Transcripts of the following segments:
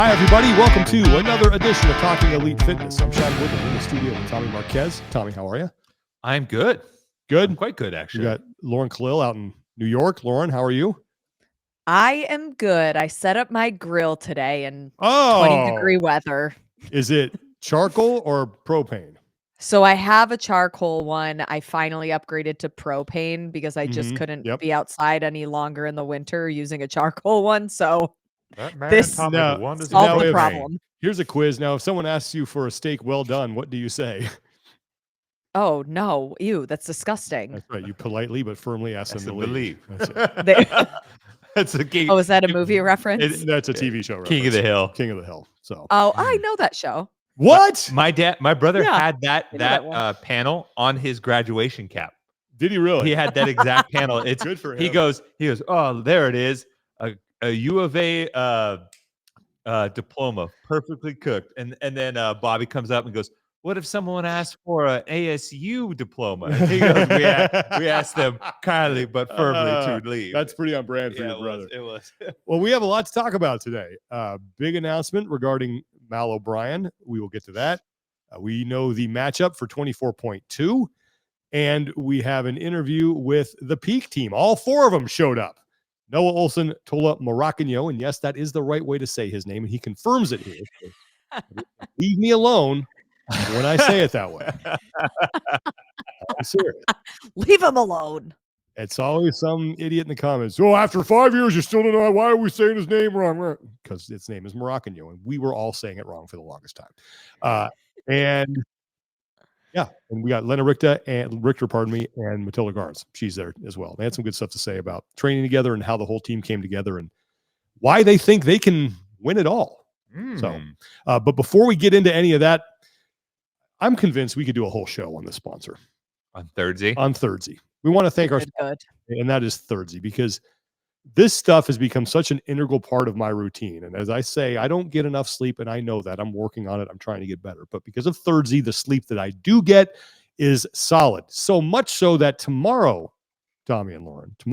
Hi, everybody. Welcome to another edition of Talking Elite Fitness. I'm Sean Woodland in the studio with Tommy Marquez. Tommy, how are you? I'm good. Good? I'm quite good, actually. We got Lauren Khalil out in New York. Lauren, how are you? I am good. I set up my grill today in 20-degree weather. Is it charcoal or propane? So I have a charcoal one. I finally upgraded to propane because I just couldn't be outside any longer in the winter using a charcoal one. So this solved the problem. Here's a quiz. Now, if someone asks you for a steak well done, what do you say? Oh, no. Ew, that's disgusting. That's right. You politely but firmly ask them to leave. That's a king. Oh, is that a movie reference? That's a TV show reference. King of the Hill. King of the Hill. So. Oh, I know that show. What? My brother had that panel on his graduation cap. Did he really? He had that exact panel. It's good for him. He goes, oh, there it is. A U of A diploma, perfectly cooked. And then Bobby comes up and goes, what if someone asked for an ASU diploma? And he goes, we asked them kindly but firmly to leave. That's pretty on brand for your brother. It was. Well, we have a lot to talk about today. Big announcement regarding Mal O'Brien. We will get to that. We know the matchup for 24.2, and we have an interview with the Peak team. All four of them showed up. Noah Ohlsen, Tola Morakinyo, and yes, that is the right way to say his name, and he confirms it here. Leave me alone when I say it that way. I'm serious. Leave him alone. It's always some idiot in the comments. Oh, after 5 years, you still don't know why are we saying his name wrong? Because its name is Morakinyo, and we were all saying it wrong for the longest time. And we got Lena Richter, and Matilde Garnes. She's there as well. They had some good stuff to say about training together and how the whole team came together and why they think they can win it all. So, but before we get into any of that, I'm convinced we could do a whole show on this sponsor. On Thursday? On Thursday. We want to thank our sponsor, and that is Thursday, because this stuff has become such an integral part of my routine. And as I say, I don't get enough sleep, and I know that. I'm working on it. I'm trying to get better. But because of Thursday, the sleep that I do get is solid. So much so that tomorrow, Tommy and Lauren, I'm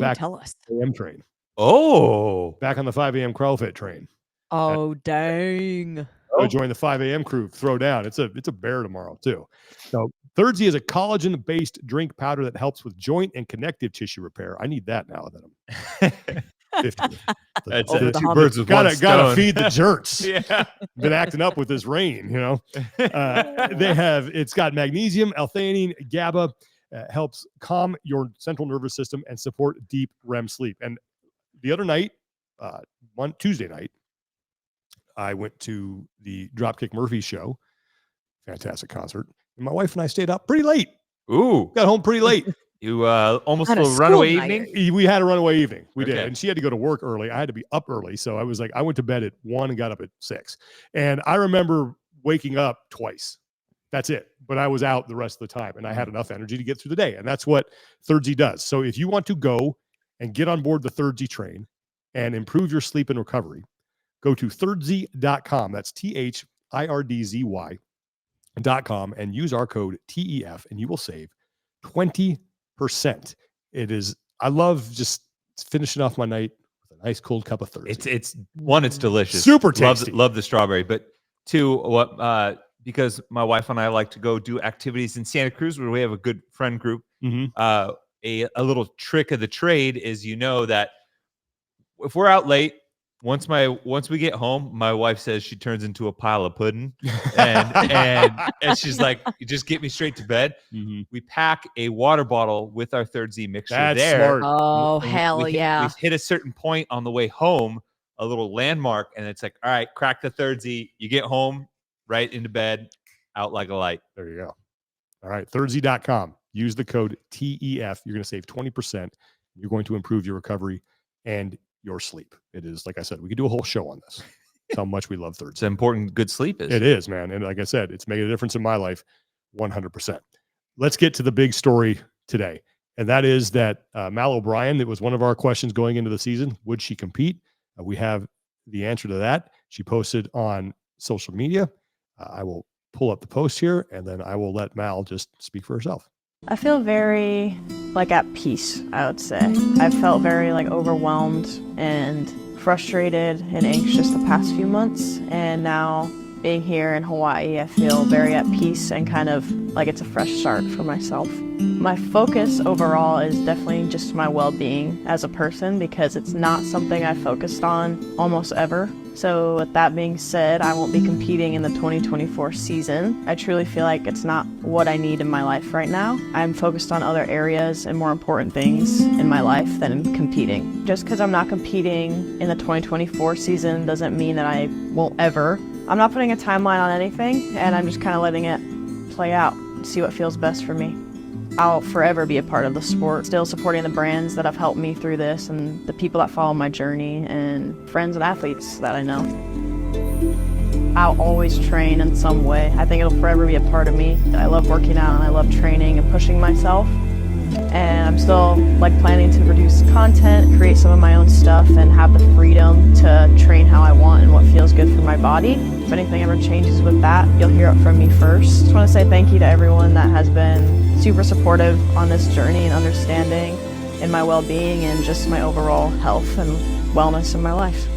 back on the 5 a.m. train. Oh. Back on the 5 a.m. CrossFit train. Oh, dang. Go join the 5 a.m. crew, throw down. It's a bear tomorrow, too. So Thursday is a collagen-based drink powder that helps with joint and connective tissue repair. I need that now that I'm 50. That's two birds with one stone. Gotta feed the jerks. Yeah. Been acting up with this rain, you know. It's got magnesium, L-theanine, GABA, helps calm your central nervous system and support deep REM sleep. And the other night, Tuesday night, I went to the Dropkick Murphys show. Fantastic concert. And my wife and I stayed up pretty late. Ooh. Got home pretty late. You almost a runaway evening? We had a runaway evening. We did. And she had to go to work early. I had to be up early. So I went to bed at 1 and got up at 6. And I remember waking up twice. That's it. But I was out the rest of the time. And I had enough energy to get through the day. And that's what Thursday does. So if you want to go and get on board the Thursday train and improve your sleep and recovery, go to thirdzy.com. That's THIRDZY.com and use our code TEF and you will save 20%. I love just finishing off my night with a nice cold cup of Thursday. It's delicious. Super tasty. Love the strawberry. But two, because my wife and I like to go do activities in Santa Cruz where we have a good friend group. A little trick of the trade is, that if we're out late, once we get home, my wife says she turns into a pile of pudding, and she's like, "You just get me straight to bed." We pack a water bottle with our Third Z mixture. That's there. Smart. Oh, hell yeah! We hit a certain point on the way home, a little landmark, and it's like, all right, crack the Third Z. You get home, right into bed, out like a light. There you go. All right, thirdzy.com. Use the code TEF. You're going to save 20%. You're going to improve your recovery and your sleep. It is, like I said, we could do a whole show on this. That's how much we love Thursday. It's important good sleep is. It is, man. And like I said, it's made a difference in my life 100%. Let's get to the big story today. And that is that Mal O'Brien, that was one of our questions going into the season. Would she compete? We have the answer to that. She posted on social media. I will pull up the post here, and then I will let Mal just speak for herself. I feel very at peace, I would say. I felt very overwhelmed and frustrated and anxious the past few months, and now being here in Hawaii, I feel very at peace and kind of like it's a fresh start for myself. My focus overall is definitely just my well-being as a person, because it's not something I focused on almost ever. So with that being said, I won't be competing in the 2024 season. I truly feel like it's not what I need in my life right now. I'm focused on other areas and more important things in my life than competing. Just because I'm not competing in the 2024 season doesn't mean that I won't ever. I'm not putting a timeline on anything, and I'm just kind of letting it play out, see what feels best for me. I'll forever be a part of the sport, still supporting the brands that have helped me through this and the people that follow my journey and friends and athletes that I know. I'll always train in some way. I think it'll forever be a part of me. I love working out and I love training and pushing myself. And I'm still planning to produce content, create some of my own stuff, and have the freedom to train how I want and what feels good for my body. If anything ever changes with that, you'll hear it from me first. Just want to say thank you to everyone that has been super supportive on this journey and understanding in my well-being and just my overall health and wellness in my life.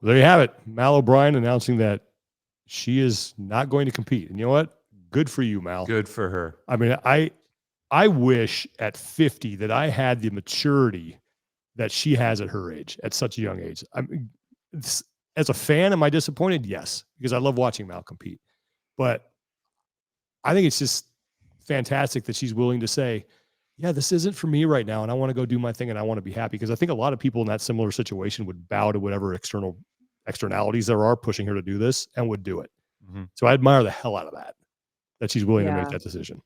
Well, there you have it. Mal O'Brien announcing that she is not going to compete. And you know what? Good for you, Mal. Good for her. I mean, I wish at 50 that I had the maturity that she has at her age, at such a young age. I mean, as a fan, am I disappointed? Yes, because I love watching Mal compete. But I think it's just fantastic that she's willing to say, yeah, this isn't for me right now, and I want to go do my thing, and I want to be happy. Because I think a lot of people in that similar situation would bow to whatever externalities there are pushing her to do this and would do it. Mm-hmm. So I admire the hell out of that she's willing to make that decision.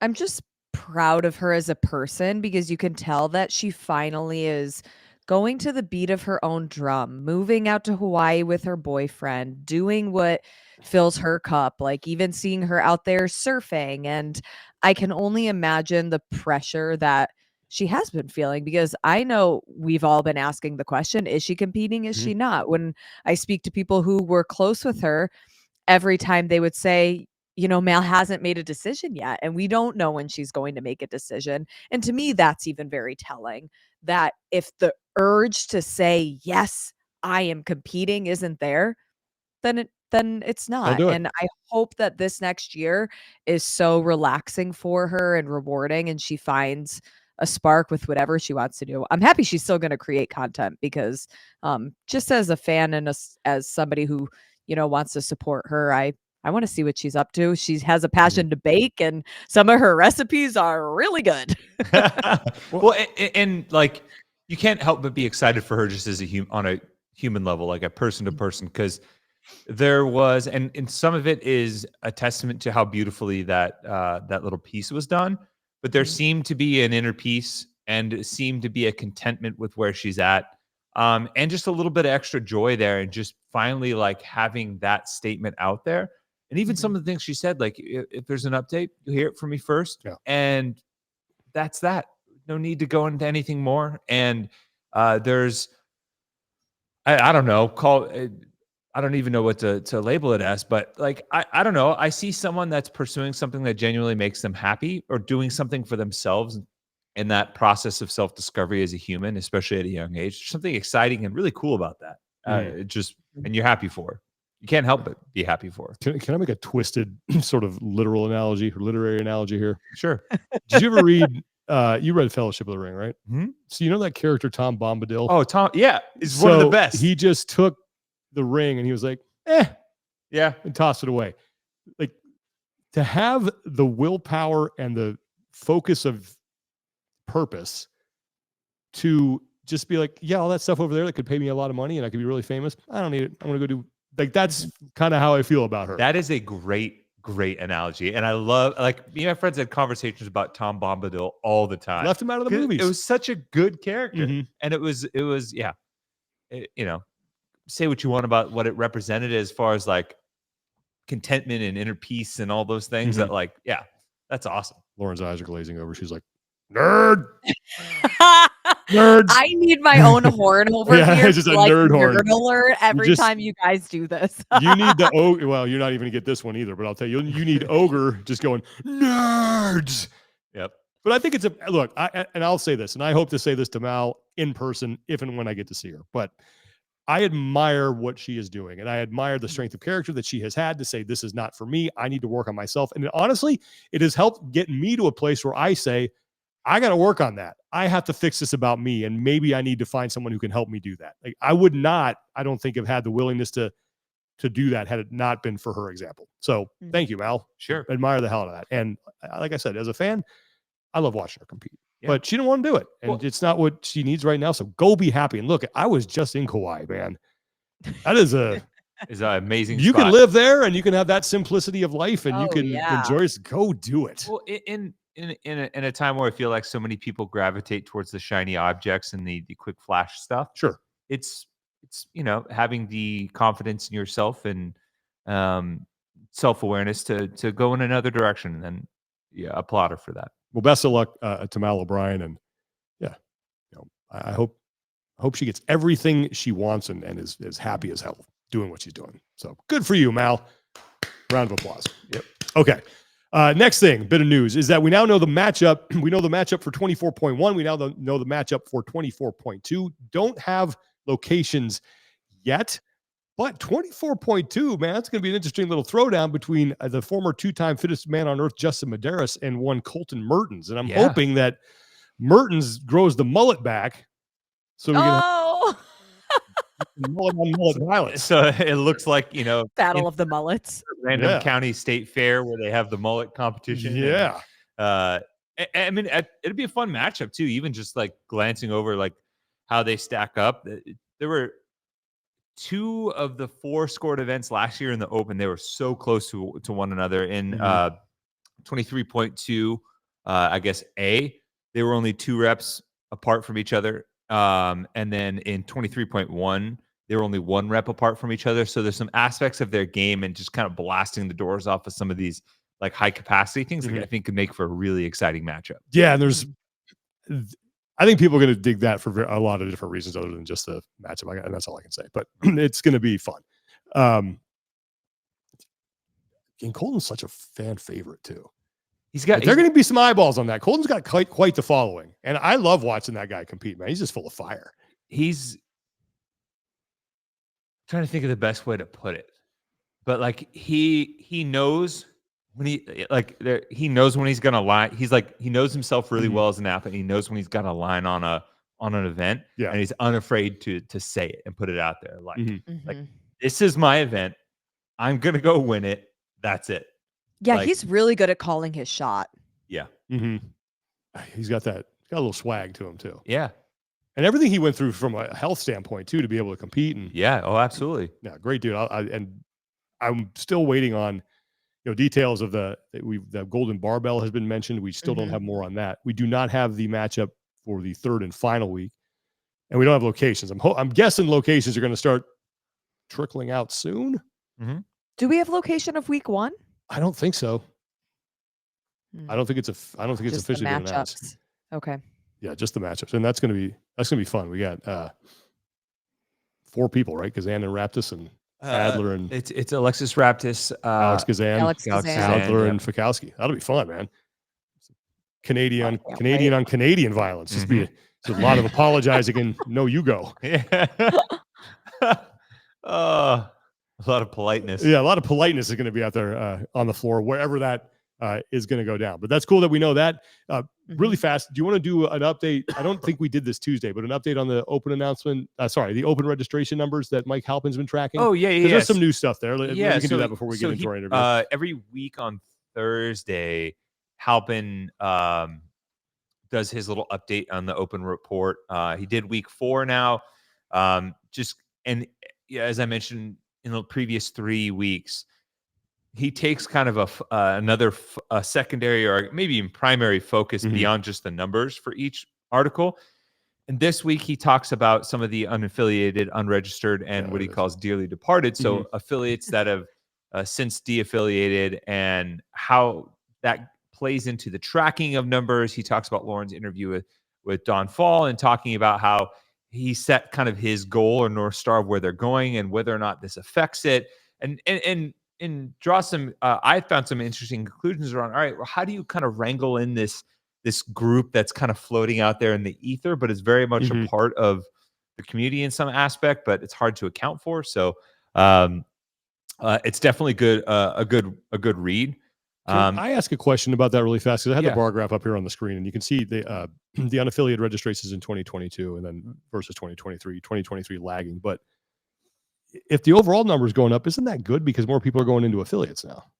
I'm just proud of her as a person, because you can tell that she finally is going to the beat of her own drum, moving out to Hawaii with her boyfriend, doing what fills her cup, like even seeing her out there surfing. And I can only imagine the pressure that she has been feeling, because I know we've all been asking the question, is she competing? Is she not? When I speak to people who were close with her, every time they would say, you know, Mal hasn't made a decision yet, and we don't know when she's going to make a decision. And to me, that's even very telling, that if the urge to say, yes, I am competing isn't there, then it's not. And I hope that this next year is so relaxing for her and rewarding, and she finds a spark with whatever she wants to do. I'm happy she's still going to create content, because just as a fan and as somebody who, you know, wants to support her, I want to see what she's up to. She has a passion to bake, and some of her recipes are really good. Well, and like, you can't help but be excited for her just as on a human level, like a person to person, because there was, and some of it is a testament to how beautifully that little piece was done. But there seemed to be an inner peace, and seemed to be a contentment with where she's at, and just a little bit of extra joy there, and just finally like having that statement out there. And even some of the things she said, like, if there's an update, you'll hear it from me first. Yeah. And that's that. No need to go into anything more. And there's, I don't know, I don't even know what to label it as, but like, I don't know. I see someone that's pursuing something that genuinely makes them happy, or doing something for themselves in that process of self-discovery as a human, especially at a young age. There's something exciting and really cool about that. And you're happy for her. You can't help but be happy for her. Can I make a twisted sort of literal analogy or literary analogy here? Sure. Did you ever read, you read Fellowship of the Ring, right? Mm-hmm. So you know that character, Tom Bombadil? Oh, Tom. Yeah. He's one of the best. He just took the ring and he was like, yeah, and tossed it away. Like, to have the willpower and the focus of purpose to just be like, yeah, all that stuff over there that could pay me a lot of money and I could be really famous, I don't need it. I'm going to go do, like, that's kind of how I feel about her. That is a great analogy. And I love, like, me and my friends had conversations about Tom Bombadil all the time. Left him out of the movies. It was such a good character. And it was, yeah, you know, say what you want about what it represented as far as like contentment and inner peace and all those things that, like, yeah, that's awesome. Lauren's eyes are glazing over. She's like, nerd. Nerds. I need my own horn over here. It's just a nerd horn. Nerd alert every time you guys do this. You need the ogre. Well, you're not even gonna get this one either, but I'll tell you, you need ogre just going nerds. Yep. But I think it's a look. And I'll say this, and I hope to say this to Mal in person if and when I get to see her. But I admire what she is doing, and I admire the strength of character that she has had to say, this is not for me. I need to work on myself. And honestly, it has helped get me to a place where I say, I got to work on that. I have to fix this about me, and maybe I need to find someone who can help me do that. Like, I would not, I don't think, have had the willingness to do that had it not been for her example. So thank you, Mal. Sure. Admire the hell out of that. And like I said, as a fan, I love watching her compete. Yeah. But she didn't want to do it. And it's not what she needs right now. So go be happy. And look, I was just in Kauai, man. That is an amazing You spot. can live there and you can have that simplicity of life and you can enjoy it. Go do it. Well, in a time where I feel like so many people gravitate towards the shiny objects and the quick flash stuff. Sure. It's having the confidence in yourself and self-awareness to go in another direction, and applaud her for that. Well, best of luck to Mal O'Brien, and I hope she gets everything she wants and is happy as hell doing what she's doing. So good for you, Mal. Round of applause. Yep. Okay. Next thing, bit of news, is that we now know the matchup. We know the matchup for 24.1. We now know the matchup for 24.2. Don't have locations yet, but 24.2, man, that's going to be an interesting little throwdown between the former two-time fittest man on earth, Justin Medeiros, and one Colton Mertens. And I'm hoping that Mertens grows the mullet back so we can mullet on mullet violence. So it looks like, Battle of the Mullets. Random county state fair where they have the mullet competition. Yeah. And, I mean, it'd be a fun matchup too, even just like glancing over like how they stack up. There were 2 of the 4 scored events last year in the Open. They were so close to one another. In 23.2, I guess they were only 2 reps apart from each other. And then in 23.1, they were only 1 rep apart from each other. So there's some aspects of their game and just kind of blasting the doors off of some of these like high capacity things that I think could make for a really exciting matchup. Yeah, and I think people are going to dig that for a lot of different reasons other than just the matchup. And that's all I can say. But it's going to be fun. And Colton's such a fan favorite too. There are going to be some eyeballs on that. Colton's got quite the following, and I love watching that guy compete. Man, he's just full of fire. He's trying to think of the best way to put it, but like he knows when he knows when he's gonna line. He's like, he knows himself really well as an athlete. He knows when he's got a line on an event, and he's unafraid to say it and put it out there. Like, like this is my event. I'm gonna go win it. That's it. Yeah, like, he's really good at calling his shot. Yeah. He's got a little swag to him too. Yeah. And everything he went through from a health standpoint too, to be able to compete. And oh, absolutely. Yeah, great dude. And I'm still waiting on details of the golden barbell has been mentioned. We still don't have more on that. We do not have the matchup for the 3rd and final week, and we don't have locations. I'm guessing locations are going to start trickling out soon. Do we have location of week 1? I don't think so. I don't think it's officially been announced. Okay. Yeah, just the matchups, and that's gonna be fun. We got 4 people, right? Kazan and Raptis and Adler and it's Alexis Raptis, Alex Kazan, Adler and Fikowski. That'll be fun, man. Canadian on Canadian violence. Just be a lot of apologizing and no, you go. A lot of politeness. Yeah, a lot of politeness is going to be out there on the floor, wherever that is going to go down. But that's cool that we know that. Really fast, do you want to do an update? I don't think we did this Tuesday, but an update on the Open announcement. The Open registration numbers that Mike Halpin's been tracking. Oh, yeah. There's some new stuff there. We can do that before we get into our interview. Every week on Thursday, Halpin does his little update on the Open report. He did week 4 now. As I mentioned in the previous 3 weeks, he takes kind of another secondary or maybe even primary focus beyond just the numbers for each article. And this week he talks about some of the unaffiliated, unregistered, and what he calls dearly departed. So affiliates that have since de-affiliated and how that plays into the tracking of numbers. He talks about Lauren's interview with Don Fall and talking about how he set kind of his goal or North Star of where they're going and whether or not this affects it. And draw some, I found some interesting conclusions around, all right, well, how do you kind of wrangle in this this group that's kind of floating out there in the ether, but is very much a part of the community in some aspect, but it's hard to account for. So it's definitely good, a good read. Can I ask a question about that really fast? Because I had Yeah. the bar graph up here on the screen, and you can see the unaffiliated registrations in 2022, and then versus 2023 lagging. But if the overall number is going up, isn't that good because more people are going into affiliates now?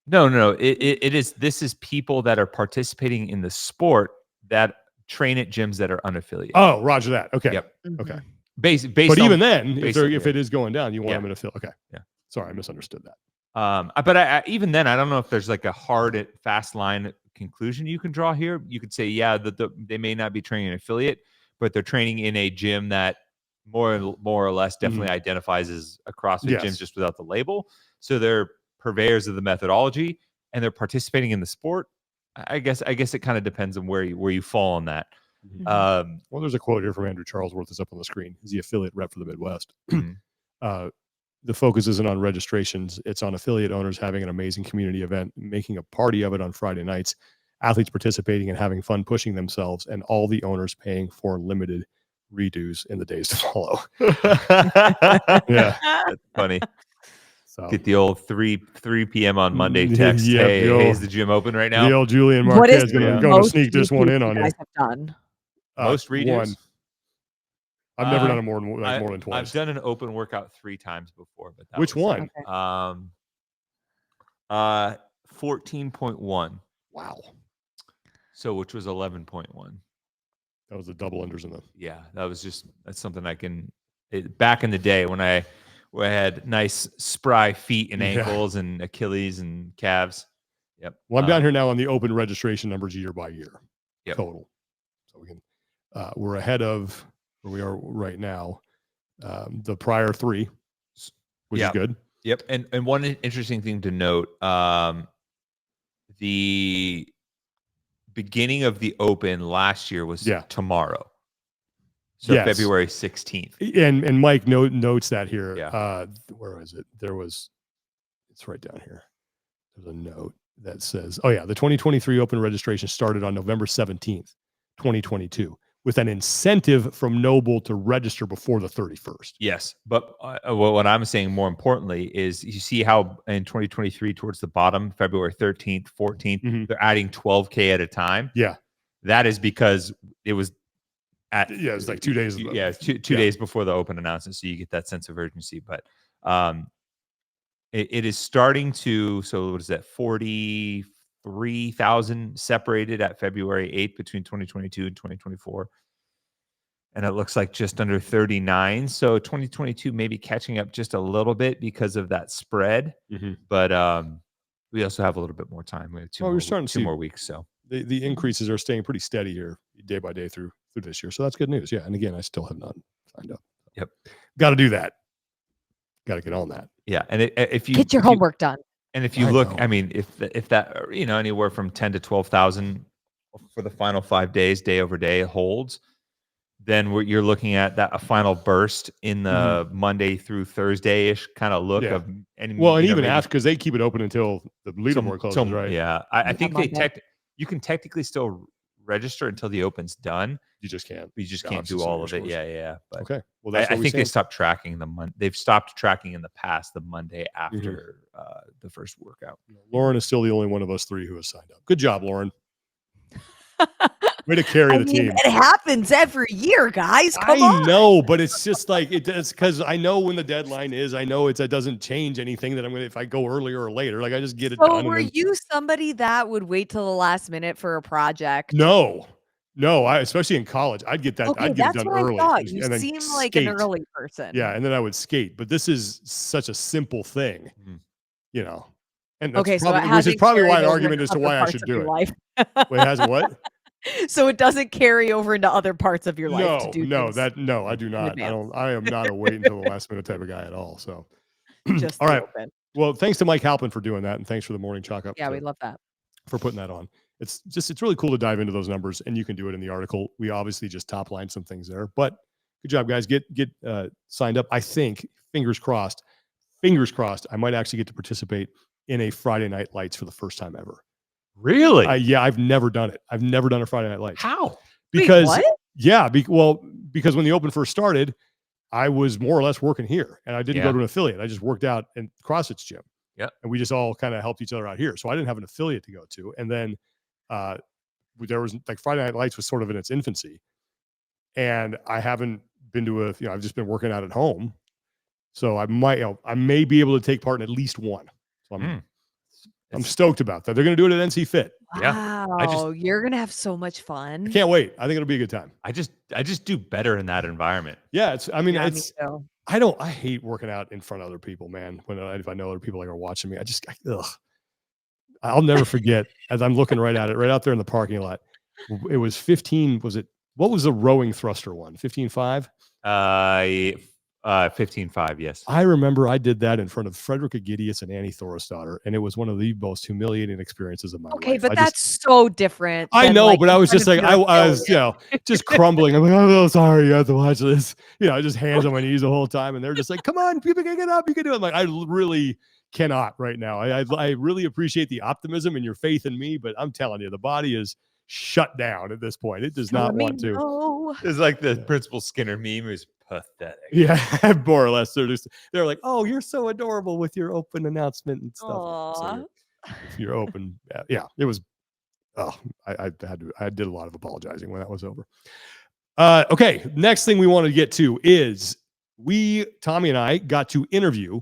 No. It is. This is people that are participating in the sport that train at gyms that are unaffiliated. Oh, roger that. Okay. Yep. Okay. Based but on, even then, if yeah. it is going down, you want Yeah. them in affiliate. Okay. Yeah. Sorry, I misunderstood that. But I even then, I don't know if there's like a hard fast line conclusion you can draw here. You could say, yeah, they may not be training an affiliate, but they're training in a gym that more or less definitely identifies as a CrossFit gym just without the label. So they're purveyors of the methodology and they're participating in the sport. I guess it kind of depends on where you fall on that. Well, there's a quote here from Andrew Charlesworth that's up on the screen. He's the affiliate rep for the Midwest. The focus isn't on registrations. It's on affiliate owners having an amazing community event, making a party of it on Friday nights, athletes participating and having fun pushing themselves, and all the owners paying for limited redos in the days to follow. Yeah. That's funny. So get the old 3 p.m. on Monday text. Hey, is the gym open right now? The old Julian Marquez is going to sneak this one in on you. Guys have done most redos. One. I've never done it more than twice. I've done an open workout 3 times before, but which one? 14.1. Wow. So which was 11.1. That was the double unders in them. Yeah, that's something I can. Back in the day when I had nice spry feet and ankles and Achilles and calves. Yep. Well, I'm down here now on the open registration numbers year by year total. So we can we're ahead of where we are right now. The prior 3, which is good. Yep. And one interesting thing to note, the beginning of the open last year was tomorrow. So February 16th. And Mike notes that here. Yeah. Where is it? It's right down here. There's a note that says, the 2023 open registration started on November 17th, 2022. With an incentive from Noble to register before the 31st. Yes. But what I'm saying more importantly is you see how in 2023 towards the bottom, February 13th, 14th, they're adding 12K at a time. Yeah. That is because it was it's like 2 days. Two days before the open announcement. So you get that sense of urgency. But it is starting to, so what is that? 43,000 separated at February 8th between 2022 and 2024. And it looks like just under 39. So 2022 maybe catching up just a little bit because of that spread. But we also have a little bit more time. We have two more weeks. So the increases are staying pretty steady here day by day through this year. So that's good news. Yeah. And again, I still have not signed up. Yep. Got to do that. Got to get on that. Yeah. And if you get your homework done. And if you look, I mean, if that, anywhere from 10 to 12,000 for the final 5 days, day over day holds, then you're looking at a final burst in the Monday through Thursday-ish kind of look of. And even after, because they keep it open until the leaderboard closes, right? Yeah. I think you can technically still register until the open's done. You just can't. You just can't do all of it. Yeah. But okay. Well, I think they stopped tracking they've stopped tracking in the past the Monday after the first workout. Lauren is still the only one of us 3 who has signed up. Good job, Lauren. Way to carry the team. It happens every year, guys. Come on. I know, but it's just like it's because I know when the deadline is. I know it doesn't change anything that I'm gonna if I go earlier or later. Like I just get it done. Were you somebody that would wait till the last minute for a project? No, especially in college, I'd get that. Okay, I'd get it done early. You seem like an early person. Yeah, and then I would skate. But this is such a simple thing, And that's which is probably why an argument as to why I should do it. Wait, it hasn't what? So it doesn't carry over into other parts of your life to do I do not. I am not a wait until the last minute type of guy at all. So just all right. Well, thanks to Mike Halpin for doing that, and thanks for the morning chalk up. Yeah, we love that. For putting that on. It's really cool to dive into those numbers, and you can do it in the article. We obviously just top line some things there, but good job, guys. Get signed up. I think fingers crossed, I might actually get to participate in a Friday Night Lights for the first time ever. Really? Yeah, I've never done it. I've never done a Friday Night Lights. How? Because Wait, what? Yeah, because when the Open first started, I was more or less working here, and I didn't go to an affiliate. I just worked out in CrossFit's gym. Yeah, and we just all kind of helped each other out here. So I didn't have an affiliate to go to, and then there was like Friday Night Lights was sort of in its infancy, and I haven't been to I've just been working out at home, so I may be able to take part in at least one. So I'm stoked about that. They're going to do it at NC Fit. Wow, you're gonna have so much fun. I can't wait. I think it'll be a good time. I just do better in that environment. Yeah, Me too. I hate working out in front of other people, man. If I know other people are watching me, I'll never forget as I'm looking right at it, right out there in the parking lot. It was 15. What was the rowing thruster one? 15.5? 15.5, yes. I remember I did that in front of Frederick Agidius and Annie Thorstadter, and it was one of the most humiliating experiences of my life. Okay, but that's so different. I know, but I was just like, I was, just crumbling. I'm like, oh, sorry, you have to watch this. Just hands on my knees the whole time, and they're just like, come on, people can get up, you can do it. I'm like, I really cannot right now. I really appreciate the optimism and your faith in me, but I'm telling you, the body is shut down at this point. It does not want to. No. It's like the Principal Skinner meme is pathetic. Yeah, more or less. They're like, oh, you're so adorable with your open announcement and stuff. So you're open. Yeah, it was. Oh, I did a lot of apologizing when that was over. Okay, next thing we want to get to is Tommy and I got to interview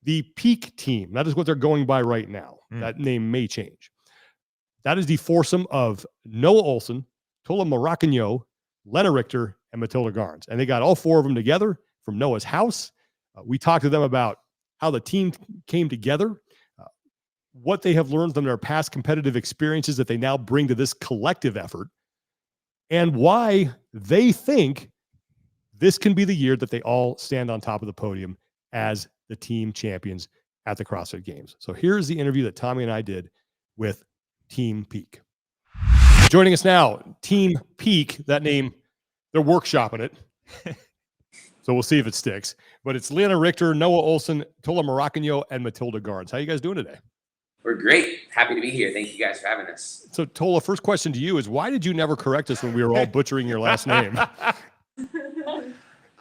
the Peak team. That is what they're going by right now. That name may change. That is the foursome of Noah Ohlsen, Tola Morakinyo, Lena Richter, and Matilde Garnes. And they got all four of them together from Noah's house. We talked to them about how the team came together, what they have learned from their past competitive experiences that they now bring to this collective effort, and why they think this can be the year that they all stand on top of the podium as the team champions at the CrossFit Games. So here's the interview that Tommy and I did with Team Peak. Joining us now, Team Peak, that name, they're workshopping it. So we'll see if it sticks. But it's Lena Richter, Noah Ohlsen, Tola Morakinyo, and Matilde Garnes. How you guys doing today? We're great. Happy to be here. Thank you guys for having us. So Tola, first question to you is, why did you never correct us when we were all butchering your last name? All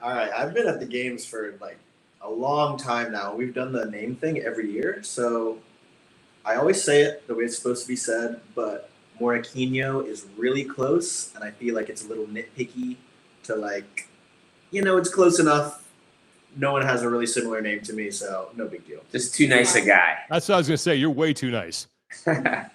right. I've been at the games for like a long time now. We've done the name thing every year. So I always say it the way it's supposed to be said, but Morakinyo is really close, and I feel like it's a little nitpicky to like, it's close enough. No one has a really similar name to me, so no big deal. Just too nice a guy. That's what I was going to say. You're way too nice. The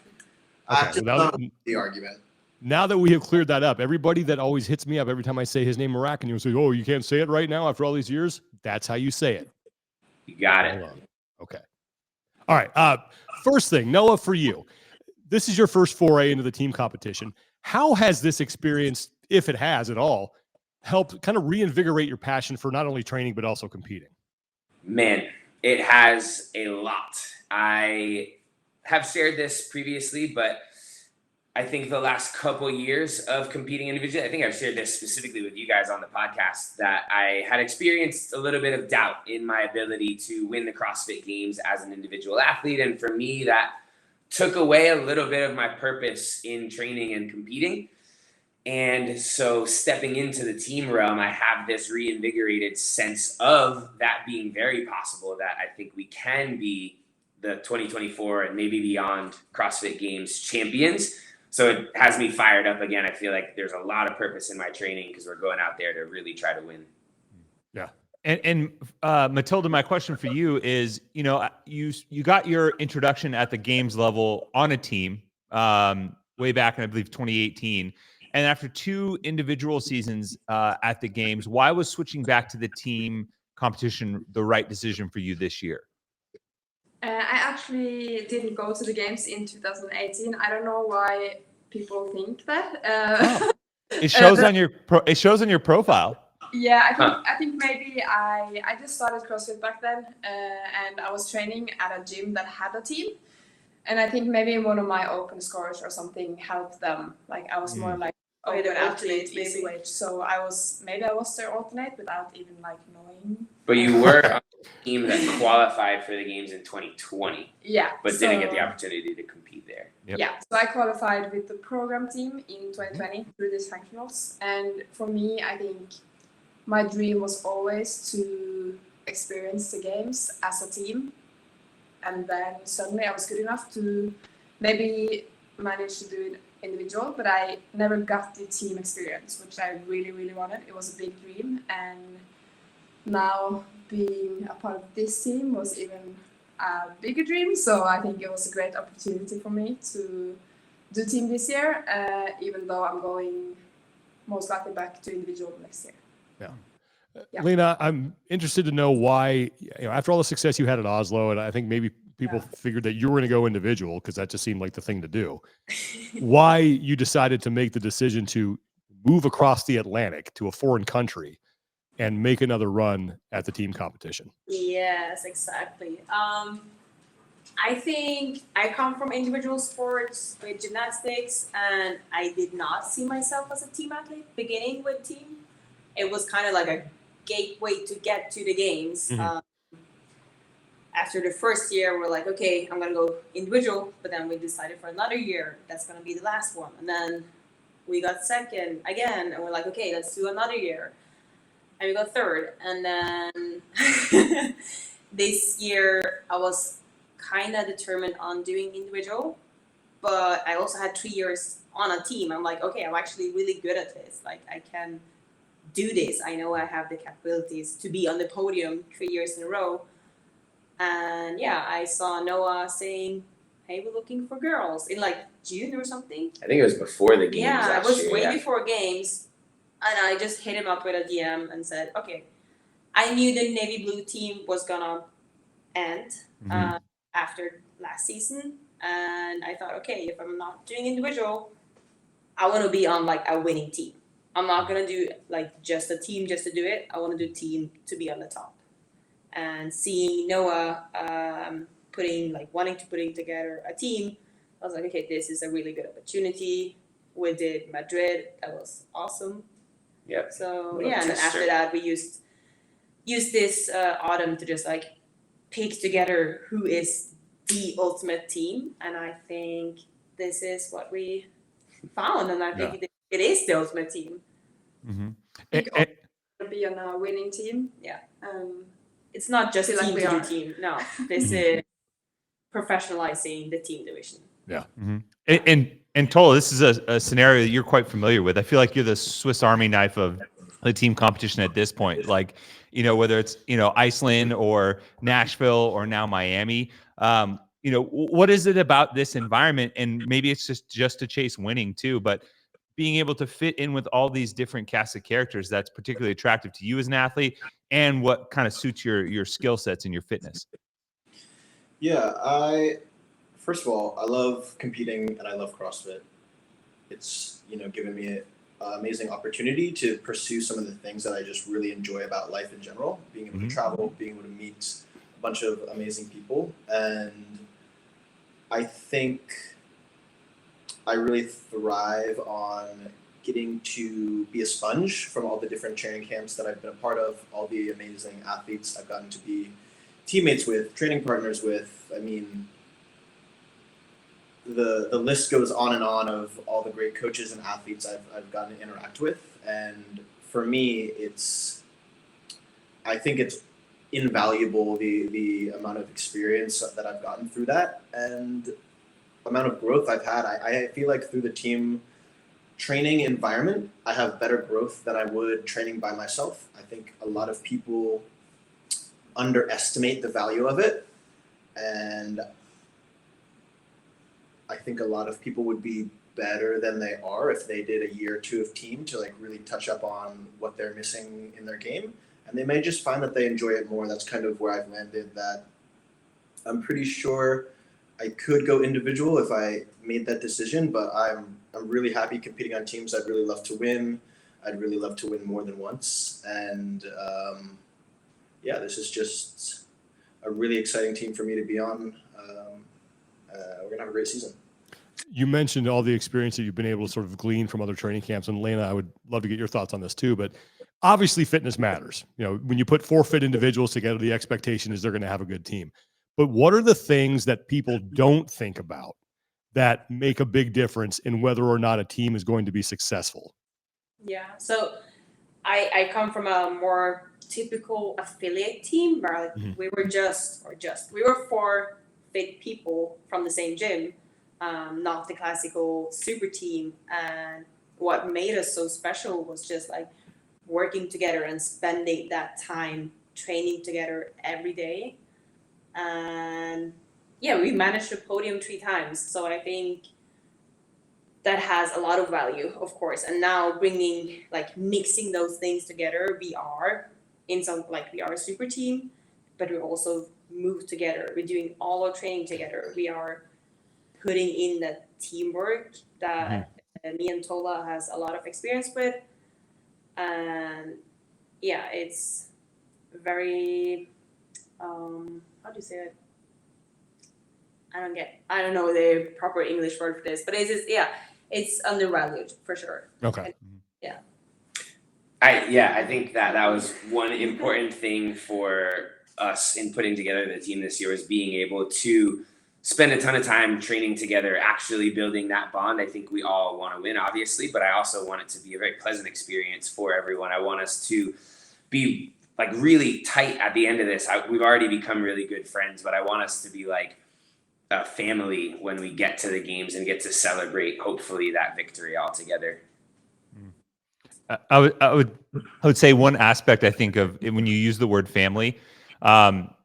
argument. Now that we have cleared that up, everybody that always hits me up every time I say his name, Morakinyo, says, oh, you can't say it right now after all these years? That's how you say it. You got it. Okay. All right. First thing, Noah, for you. This is your first foray into the team competition. How has this experience, if it has at all, helped kind of reinvigorate your passion for not only training, but also competing? Man, it has a lot. I have shared this previously, but I think the last couple years of competing individually, I think I've shared this specifically with you guys on the podcast, that I had experienced a little bit of doubt in my ability to win the CrossFit Games as an individual athlete. And for me, that took away a little bit of my purpose in training and competing. And so stepping into the team realm, I have this reinvigorated sense of that being very possible, that I think we can be the 2024 and maybe beyond CrossFit Games champions. So it has me fired up again. I feel like there's a lot of purpose in my training because we're going out there to really try to win. Yeah. And Matilde, my question for you is, you got your introduction at the games level on a team way back in, I believe, 2018. And after 2 individual seasons at the games, why was switching back to the team competition the right decision for you this year? I actually didn't go to the games in 2018. I don't know why people think that. It shows on your profile. Yeah, I think maybe I just started CrossFit back then, and I was training at a gym that had a team, and I think maybe one of my open scores or something helped them. Like I was more like with an alternate alternate maybe. ECH. So I was their alternate without even like knowing. But you were on the team that qualified for the games in 2020. Yeah. But didn't get the opportunity to compete there. Yep. Yeah. So I qualified with the program team in 2020 through these functionals. And for me, I think my dream was always to experience the games as a team. And then suddenly I was good enough to maybe manage to do it individual, but I never got the team experience, which I really, really wanted. It was a big dream, and now being a part of this team was even a bigger dream. So I think it was a great opportunity for me to do team this year, even though I'm going most likely back to individual next year. Yeah. Lena, I'm interested to know why, after all the success you had at Oslo, and I think maybe people figured that you were going to go individual because that just seemed like the thing to do, why you decided to make the decision to move across the Atlantic to a foreign country and make another run at the team competition. Yes, exactly. I think I come from individual sports with gymnastics, and I did not see myself as a team athlete beginning with team. It was kind of like a gateway to get to the games. After the first year, we're like, okay, I'm going to go individual, but then we decided for another year, that's going to be the last one. And then we got second again, and we're like, okay, let's do another year. And we got third. And then this year, I was kind of determined on doing individual, but I also had 3 years on a team. I'm like, okay, I'm actually really good at this. Like, I can do this. I know I have the capabilities to be on the podium 3 years in a row. And yeah, I saw Noah saying, hey, we're looking for girls in like June or something. I think it was before the games. Yeah, it was way yeah. before games. And I just hit him up with a DM and said, okay, I knew the navy blue team was gonna end after last season. And I thought, okay, if I'm not doing individual, I want to be on like a winning team. I'm not gonna do like just a team just to do it. I want to do team to be on the top. And seeing Noah wanting to put together a team, I was like, okay, this is a really good opportunity. We did Madrid. That was awesome. Yep. So yeah, and after that, we used this autumn to just like pick together who is the ultimate team, and I think this is what we found, and I think it is the ultimate team. Be on a winning team. Yeah. It's not just team to do team. No, this is professionalizing the team division. Yeah. And Tola, this is a scenario that you're quite familiar with. I feel like you're the Swiss Army knife of the team competition at this point. Like, whether it's, Iceland or Nashville or now Miami, what is it about this environment? And maybe it's just to chase winning too, but being able to fit in with all these different cast of characters that's particularly attractive to you as an athlete and what kind of suits your skill sets and your fitness. Yeah, first of all, I love competing and I love CrossFit. It's, given me an amazing opportunity to pursue some of the things that I just really enjoy about life in general, being able to travel, being able to meet a bunch of amazing people. And I think I really thrive on getting to be a sponge from all the different training camps that I've been a part of, all the amazing athletes I've gotten to be teammates with, training partners with. I mean, the list goes on and on of all the great coaches and athletes I've gotten to interact with. And for me, I think it's invaluable, the amount of experience that I've gotten through that and amount of growth I've had. I feel like through the team training environment, I have better growth than I would training by myself. I think a lot of people underestimate the value of it, and I think a lot of people would be better than they are if they did a year or two of team to like really touch up on what they're missing in their game, and they may just find that they enjoy it more. That's kind of where I've landed, that I'm pretty sure I could go individual if I made that decision, but I'm really happy competing on teams. I'd really love to win. I'd really love to win more than once. And this is just a really exciting team for me to be on. We're going to have a great season. You mentioned all the experience that you've been able to sort of glean from other training camps. And Lena, I would love to get your thoughts on this too, but obviously fitness matters. You know, when you put 4 fit individuals together, the expectation is they're going to have a good team. But what are the things that people don't think about that make a big difference in whether or not a team is going to be successful? Yeah. So I come from a more typical affiliate team where like we were 4 fit people from the same gym, not the classical super team. And what made us so special was just like working together and spending that time training together every day. And yeah, we managed to podium 3 times. So I think that has a lot of value, of course. And now mixing those things together, we are a super team, but we also move together. We're doing all our training together. We are putting in that teamwork that me and Tola has a lot of experience with. And yeah, it's very, how do you say it? I don't know the proper English word for this, but it's undervalued for sure. Okay. And, I think that was one important thing for us in putting together the team this year, was being able to spend a ton of time training together, actually building that bond. I think we all want to win, obviously, but I also want it to be a very pleasant experience for everyone. I want us to be like really tight at the end of this. We've already become really good friends, but I want us to be like a family when we get to the games and get to celebrate, hopefully, that victory all together. I would say one aspect, I think, of when you use the word family,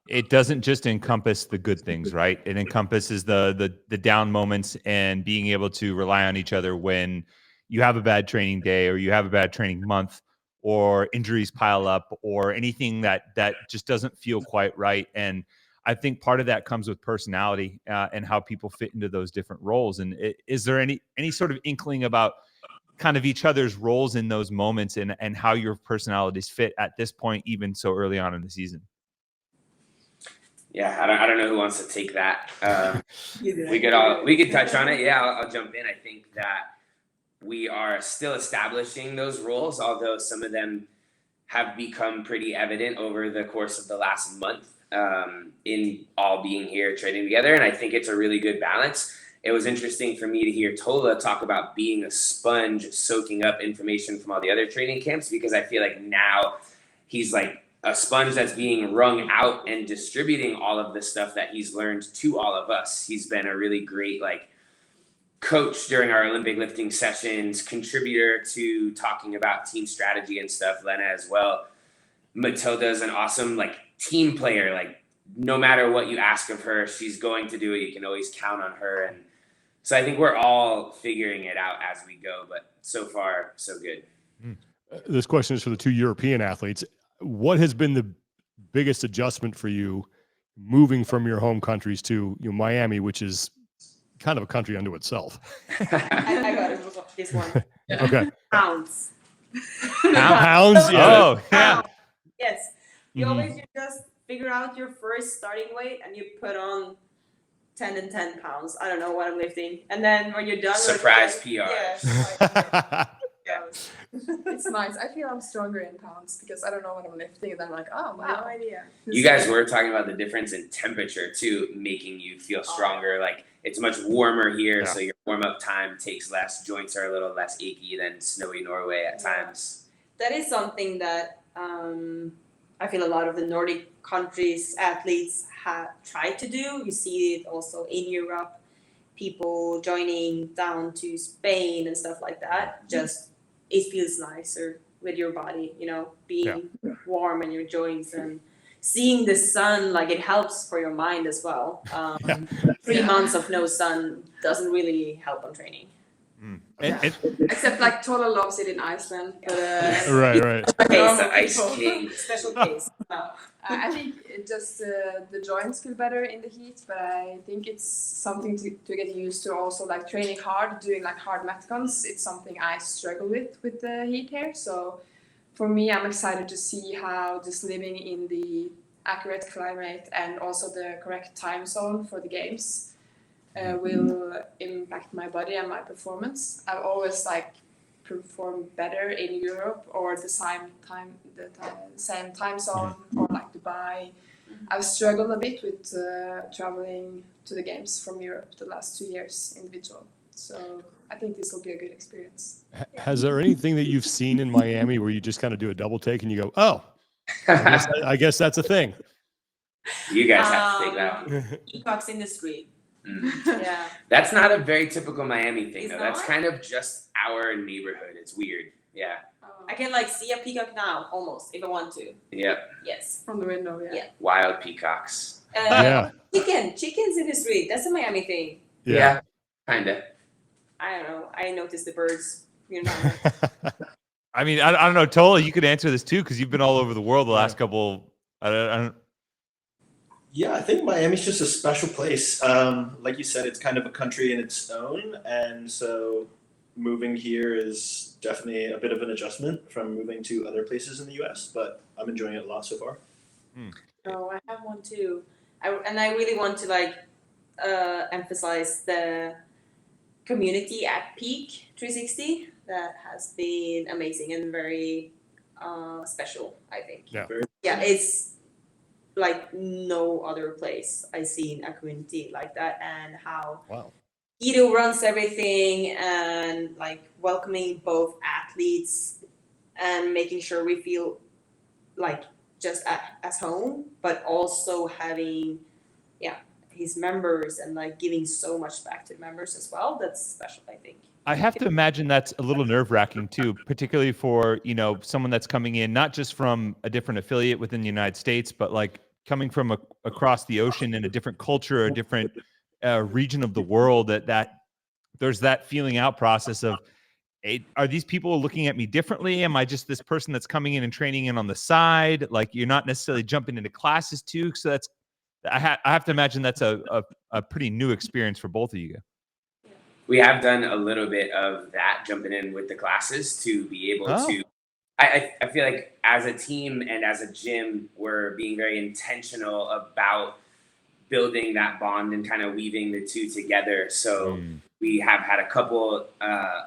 it doesn't just encompass the good things, right? It encompasses the down moments and being able to rely on each other when you have a bad training day or you have a bad training month or injuries pile up or anything that just doesn't feel quite right. And I think part of that comes with personality and how people fit into those different roles. And is there any sort of inkling about kind of each other's roles in those moments and how your personalities fit at this point, even so early on in the season? Yeah, I don't know who wants to take that. We could touch on it. Yeah, I'll jump in. I think that we are still establishing those roles, although some of them have become pretty evident over the course of the last month in all being here training together. And I think it's a really good balance. It was interesting for me to hear Tola talk about being a sponge, soaking up information from all the other training camps, because I feel like now he's like a sponge that's being wrung out and distributing all of the stuff that he's learned to all of us. He's been a really great coach during our Olympic lifting sessions, contributor to talking about team strategy and stuff. Lena as well. Matilde is an awesome team player. No matter what you ask of her, she's going to do it. You can always count on her. And so I think we're all figuring it out as we go, but so far, so good. This question is for the 2 European athletes. What has been the biggest adjustment for you moving from your home countries to Miami, which is kind of a country unto itself? I got it. This one. Okay. Pounds. Pounds? Yeah. Oh, yeah. Yes. You always just figure out your first starting weight and you put on 10 and 10 pounds. I don't know what I'm lifting. And then when you're done, surprise PR. Yeah. It's nice. I feel I'm stronger in pounds because I don't know what I'm lifting, and I'm like, oh, I have no idea. You guys were talking about the difference in temperature too, making you feel stronger. It's much warmer here, so your warm-up time takes less. Joints are a little less achy than snowy Norway at times. That is something that I feel a lot of the Nordic countries athletes have tried to do. You see it also in Europe, people joining down to Spain and stuff like that. Just it feels nicer with your body, being warm in your joints and seeing the sun. It helps for your mind as well. 3 months of no sun doesn't really help on training. Except Tola loves it in Iceland. But, right. The ice king. Special case. I think it just the joints feel better in the heat, but I think it's something to get used to. Also, training hard, doing hard metcons. It's something I struggle with the heat here. So for me, I'm excited to see how just living in the accurate climate and also the correct time zone for the games will impact my body and my performance. I've always like performed better in Europe or the same time zone or like Dubai. I've struggled a bit with traveling to the games from Europe the last 2 years individual. So I think this will be a good experience. Has there anything that you've seen in Miami where you just kind of do a double take and you go, oh, I guess that's a thing? You guys have to take that one. Peacocks in the street. Yeah. That's not a very typical Miami thing, It's though. That's not? kind of just our neighborhood. It's weird. Yeah. I can like see a peacock now, almost, if I want to. Yep. Yes. From the window, yeah. Wild peacocks. Chickens in the street. That's a Miami thing. Yeah. Kinda. I don't know. I noticed the birds. You know. I mean, I don't know, Tola, you could answer this too because you've been all over the world the last couple. I don't. Yeah, I think Miami's just a special place. Like you said, it's kind of a country in its own, and so moving here is definitely a bit of an adjustment from moving to other places in the U.S., but I'm enjoying it a lot so far. Oh, I have one too. I really want to like emphasize the community at Peak 360. That has been amazing and very special, I think. Yeah. Yeah, it's like no other place I've seen a community like that, and how Guido runs everything and like welcoming both athletes and making sure we feel like just as home, but also having his members and like giving so much back to the members as well. That's special, I think. I have to imagine that's a little nerve-wracking too, particularly for, someone that's coming in, not just from a different affiliate within the United States, but like coming from across the ocean in a different culture, a different region of the world, that there's that feeling out process of, hey, are these people looking at me differently? Am I just this person that's coming in and training in on the side? Like you're not necessarily jumping into classes too. So I have to imagine that's a pretty new experience for both of you guys. We have done a little bit of that, jumping in with the classes to be able to. I feel like as a team and as a gym, we're being very intentional about building that bond and kind of weaving the two together. So we have had a couple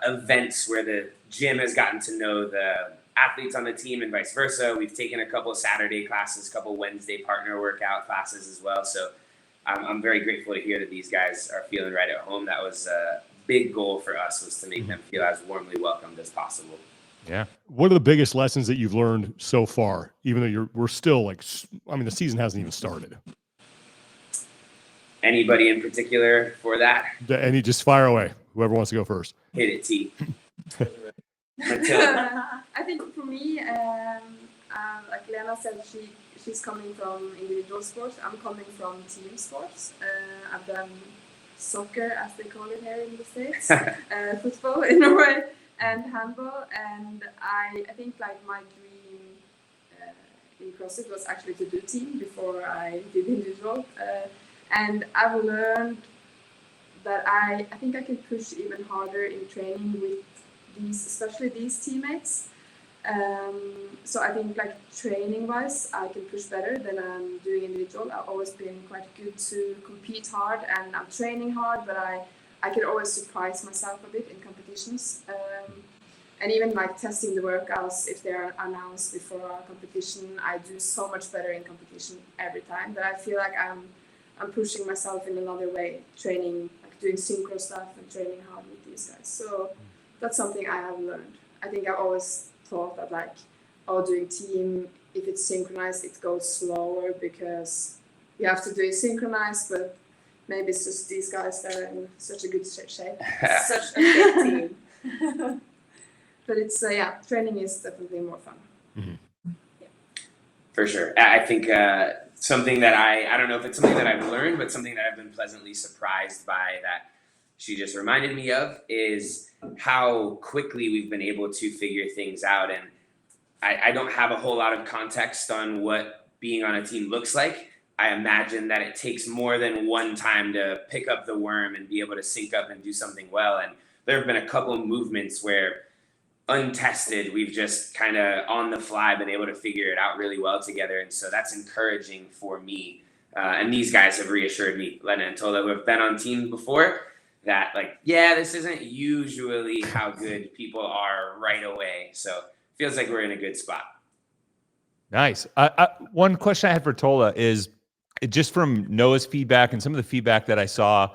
events where the gym has gotten to know the athletes on the team and vice versa. We've taken a couple Saturday classes, a couple Wednesday partner workout classes as well. So I'm very grateful to hear that these guys are feeling right at home. That was a big goal for us, was to make them feel as warmly welcomed as possible. Yeah. What are the biggest lessons that you've learned so far, even though we're still like, the season hasn't even started? Anybody in particular for that? Any, just fire away. Whoever wants to go first. Hit it, T. I think for me, like Lena said, she's coming from individual sports. I'm coming from team sports. I've done soccer, as they call it here in the States, football in Norway, and handball. And I think like my dream in CrossFit was actually to do team before I did individual. And I've learned that I think I can push even harder in training with especially these teammates. So I think like training wise, I can push better than I'm doing individual. I've always been quite good to compete hard, and I'm training hard, but I can always surprise myself a bit in competitions. And even like testing the workouts, if they're announced before our competition, I do so much better in competition every time. But I feel like I'm pushing myself in another way, training, like doing synchro stuff and training hard with these guys. So that's something I have learned. I think I always thought that like, doing team, if it's synchronized, it goes slower because you have to do it synchronized, but maybe it's just these guys that are in such a good shape. Such a good team. But it's, training is definitely more fun. Mm-hmm. Yeah. For sure. I think something that I don't know if it's something that I've learned, but something that I've been pleasantly surprised by that she just reminded me of is how quickly we've been able to figure things out. And I don't have a whole lot of context on what being on a team looks like. I imagine that it takes more than one time to pick up the worm and be able to sync up and do something well. And there have been a couple of movements where untested, we've just kind of on the fly been able to figure it out really well together. And so that's encouraging for me And these guys have reassured me, Lena and Tola, who have been on teams before, that like, yeah, this isn't usually how good people are right away. So feels like we're in a good spot. Nice. One question I had for Tola is just from Noah's feedback and some of the feedback that I saw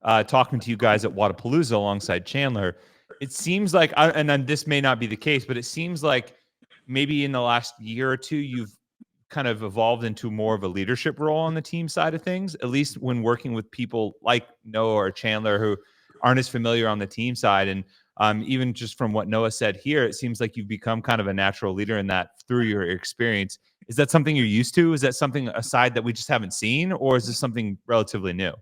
talking to you guys at Wadapalooza alongside Chandler. It seems like, and then this may not be the case, but it seems like maybe in the last year or two, you've kind of evolved into more of a leadership role on the team side of things, at least when working with people like Noah or Chandler who aren't as familiar on the team side. And even just from what Noah said here, it seems like you've become kind of a natural leader in that through your experience. Is that something you're used to? Is that something aside that we just haven't seen, or is this something relatively new?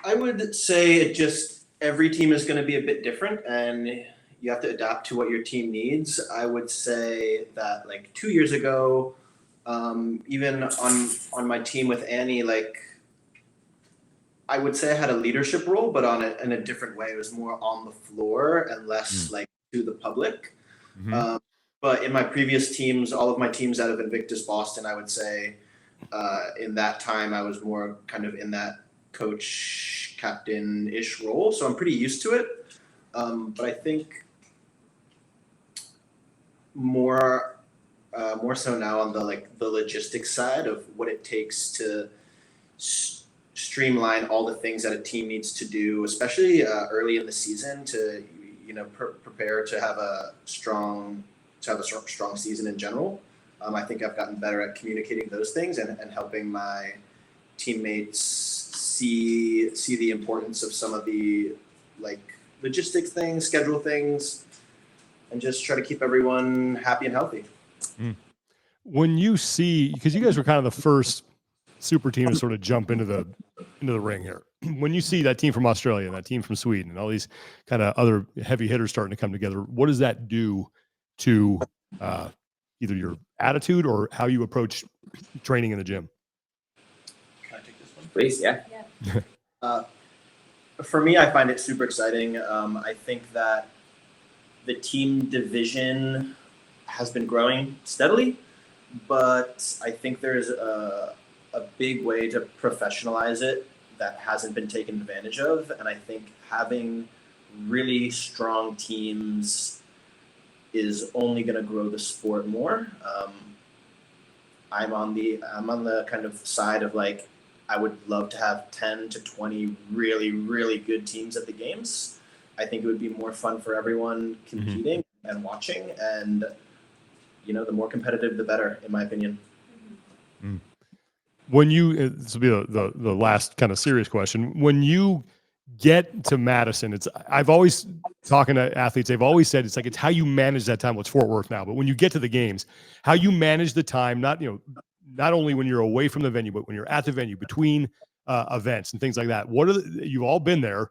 I would say it just every team is going to be a bit different, and you have to adapt to what your team needs. I would say that like 2 years ago, even on my team with Annie, like I would say I had a leadership role, but in a different way. It was more on the floor and less like to the public. Mm-hmm. But in my previous teams, all of my teams out of Invictus Boston, I would say in that time I was more kind of in that coach captain-ish role. So I'm pretty used to it. But I think more so now on the logistics side of what it takes to streamline all the things that a team needs to do, especially early in the season, to prepare to have a strong season in general. I think I've gotten better at communicating those things and helping my teammates see the importance of some of the like logistics things, schedule things, and just try to keep everyone happy and healthy. When you see, because you guys were kind of the first super team to sort of jump into the ring here. When you see that team from Australia and that team from Sweden and all these kind of other heavy hitters starting to come together, what does that do to either your attitude or how you approach training in the gym? Can I take this one? Please, yeah. For me, I find it super exciting. I think that the team division has been growing steadily, but I think there's a big way to professionalize it that hasn't been taken advantage of. And I think having really strong teams is only going to grow the sport more. I'm on the kind of side of like, I would love to have 10 to 20 really, really good teams at the games. I think it would be more fun for everyone competing and watching, and the more competitive, the better, in my opinion. When this will be the last kind of serious question. When you get to Madison, I've always talking to athletes, they've always said it's how you manage that time. Well, it's Fort Worth now, but when you get to the games, how you manage the time, not only when you're away from the venue, but when you're at the venue between events and things like that. You've all been there.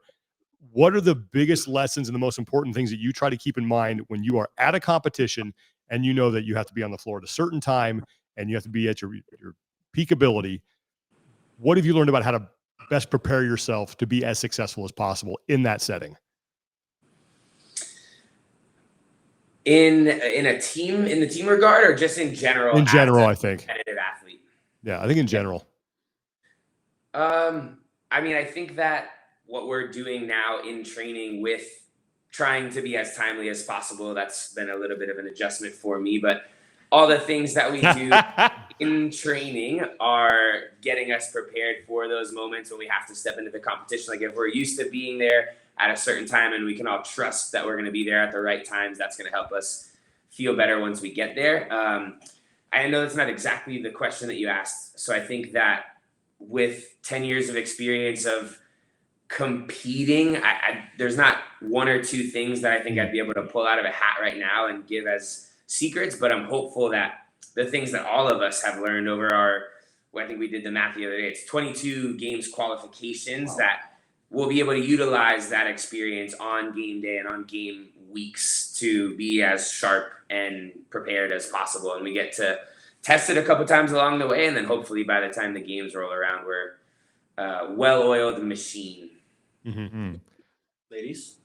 What are the biggest lessons and the most important things that you try to keep in mind when you are at a competition and you know that you have to be on the floor at a certain time and you have to be at your peak ability? What have you learned about how to best prepare yourself to be as successful as possible in that setting? In the team regard, or just in general? In general, I think. Competitive athlete. Yeah, I think in general. I think that what we're doing now in training with trying to be as timely as possible, that's been a little bit of an adjustment for me, but all the things that we do in training are getting us prepared for those moments when we have to step into the competition. Like if we're used to being there at a certain time and we can all trust that we're going to be there at the right times, that's going to help us feel better once we get there. I know that's not exactly the question that you asked. So I think that with 10 years of experience of competing, there's not one or two things that I think I'd be able to pull out of a hat right now and give as secrets, but I'm hopeful that the things that all of us have learned over I think we did the math the other day, it's 22 games qualifications that we'll be able to utilize that experience on game day and on game weeks to be as sharp and prepared as possible. And we get to test it a couple times along the way, and then hopefully by the time the games roll around, we're well-oiled machine. Ladies?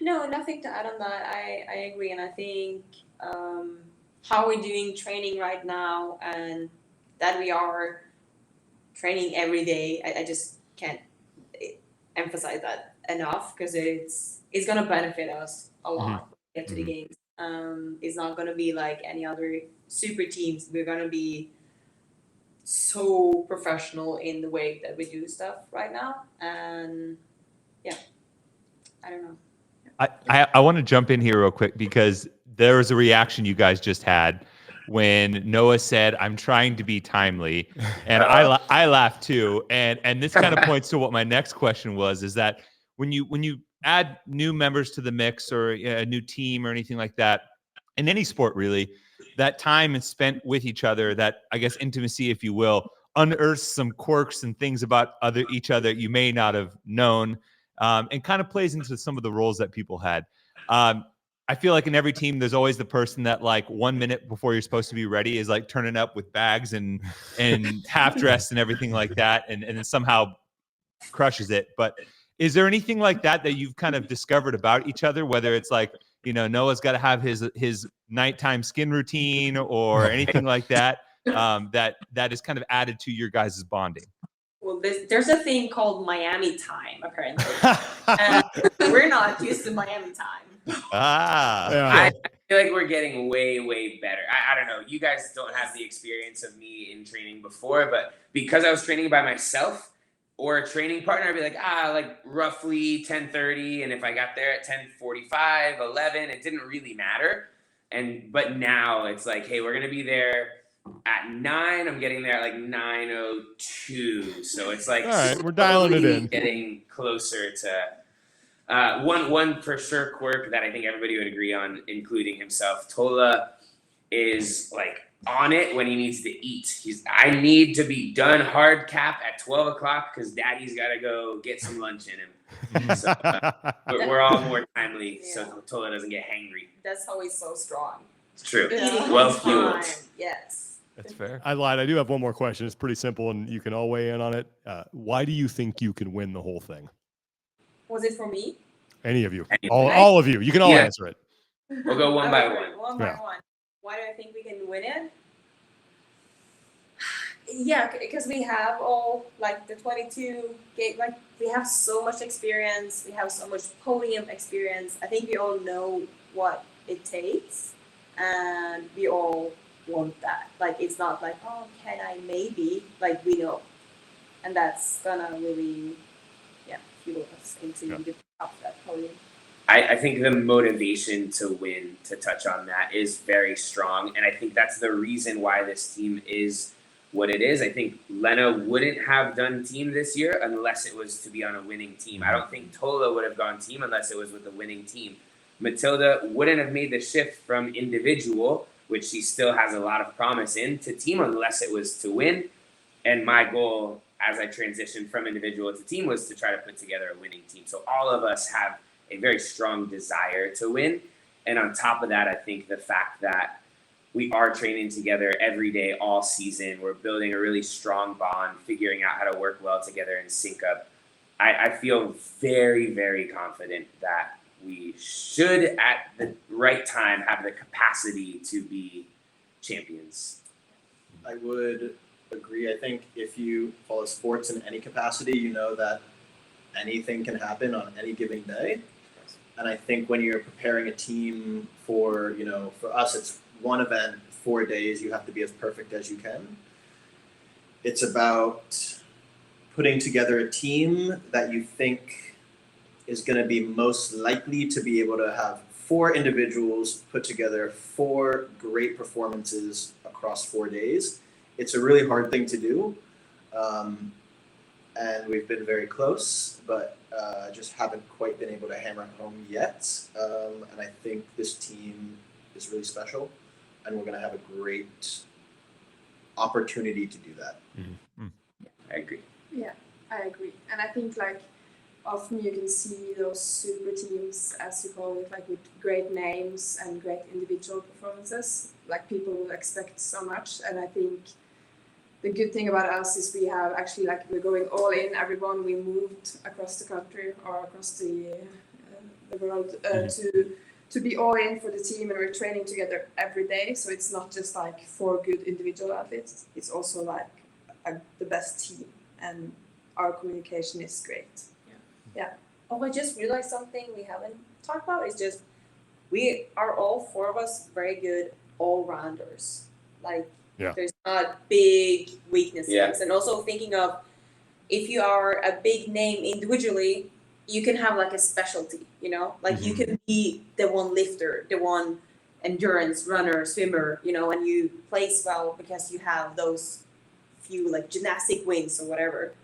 No, nothing to add on that. I agree, and I think how we're doing training right now, and that we are training every day. I just can't emphasize that enough, because it's going to benefit us a lot when we get to the games. It's not going to be like any other super teams. We're going to be so professional in the way that we do stuff right now. And yeah, I don't know. I want to jump in here real quick, because there was a reaction you guys just had when Noah said, "I'm trying to be timely," and I laughed too. And this kind of points to what my next question was: is that when you add new members to the mix, or a new team or anything like that, in any sport really, that time is spent with each other, that, I guess, intimacy, if you will, unearths some quirks and things about each other you may not have known, and kind of plays into some of the roles that people had. I feel like in every team, there's always the person that, like, 1 minute before you're supposed to be ready is like turning up with bags and half dressed and everything like that, and then somehow crushes it. But is there anything like that you've kind of discovered about each other, whether it's like, Noah's got to have his nighttime skin routine or anything like that, that is kind of added to your guys' bonding? Well, there's a thing called Miami time, apparently. And we're not used to Miami time. I feel like we're getting way, way better. I don't know. You guys don't have the experience of me in training before, but because I was training by myself or a training partner, I'd be like, roughly 10:30. And if I got there at 10:45, 11, it didn't really matter. But now it's like, hey, we're going to be there at 9. I'm getting there at like 9:02. So it's like, all right, we're dialing it in. Getting closer to one for sure quirk that I think everybody would agree on, including himself. Tola is like on it when he needs to eat. I need to be done hard cap at 12 o'clock because daddy's got to go get some lunch in him. So we're all more timely, so Tola doesn't get hangry. That's how he's so strong. It's true. Yeah. Well fueled. Yes. That's fair. I lied. I do have one more question. It's pretty simple, and you can all weigh in on it. Why do you think you can win the whole thing? Was it for me? Any of you. All of you. You can all answer it. We'll go one by one. One by one. Why do I think we can win it? Yeah, because we have all, like, the 22 game, like, we have so much experience. We have so much podium experience. I think we all know what it takes, and we all want that. Like, it's not like, oh, can I maybe? Like, we know. And that's gonna really, fuel us into the top of that podium. I think the motivation to win, to touch on that, is very strong. And I think that's the reason why this team is what it is. I think Lena wouldn't have done team this year unless it was to be on a winning team. I don't think Tola would have gone team unless it was with a winning team. Matilde wouldn't have made the shift from individual, which she still has a lot of promise in, to team unless it was to win. And my goal as I transitioned from individual to team was to try to put together a winning team. So all of us have a very strong desire to win. And on top of that, I think the fact that we are training together every day, all season, we're building a really strong bond, figuring out how to work well together and sync up. I feel very, very confident that we should, at the right time, have the capacity to be champions. I would agree. I think if you follow sports in any capacity, you know that anything can happen on any given day. And I think when you're preparing a team for, for us, it's one event, 4 days, you have to be as perfect as you can. It's about putting together a team that you think is going to be most likely to be able to have 4 individuals put together 4 great performances across 4 days. It's a really hard thing to do. And we've been very close, but just haven't quite been able to hammer it home yet. And I think this team is really special, and we're going to have a great opportunity to do that. Mm-hmm. I agree. Yeah, I agree. And I think, like, often you can see those super teams, as you call it, like with great names and great individual performances. Like, people will expect so much, and I think the good thing about us is we have actually, like, we're going all in. Everyone, we moved across the country or across the world to be all in for the team, and we're training together every day. So it's not just like 4 good individual athletes. It's also like the best team, and our communication is great. Yeah. Oh, I just realized something we haven't talked about is just we are all 4 of us very good all-rounders. Like there's not big weaknesses. Yeah. And also thinking of if you are a big name individually, you can have like a specialty, you know, like you can be the one lifter, the one endurance runner, swimmer, you know, and you place well because you have those few like gymnastic wins or whatever.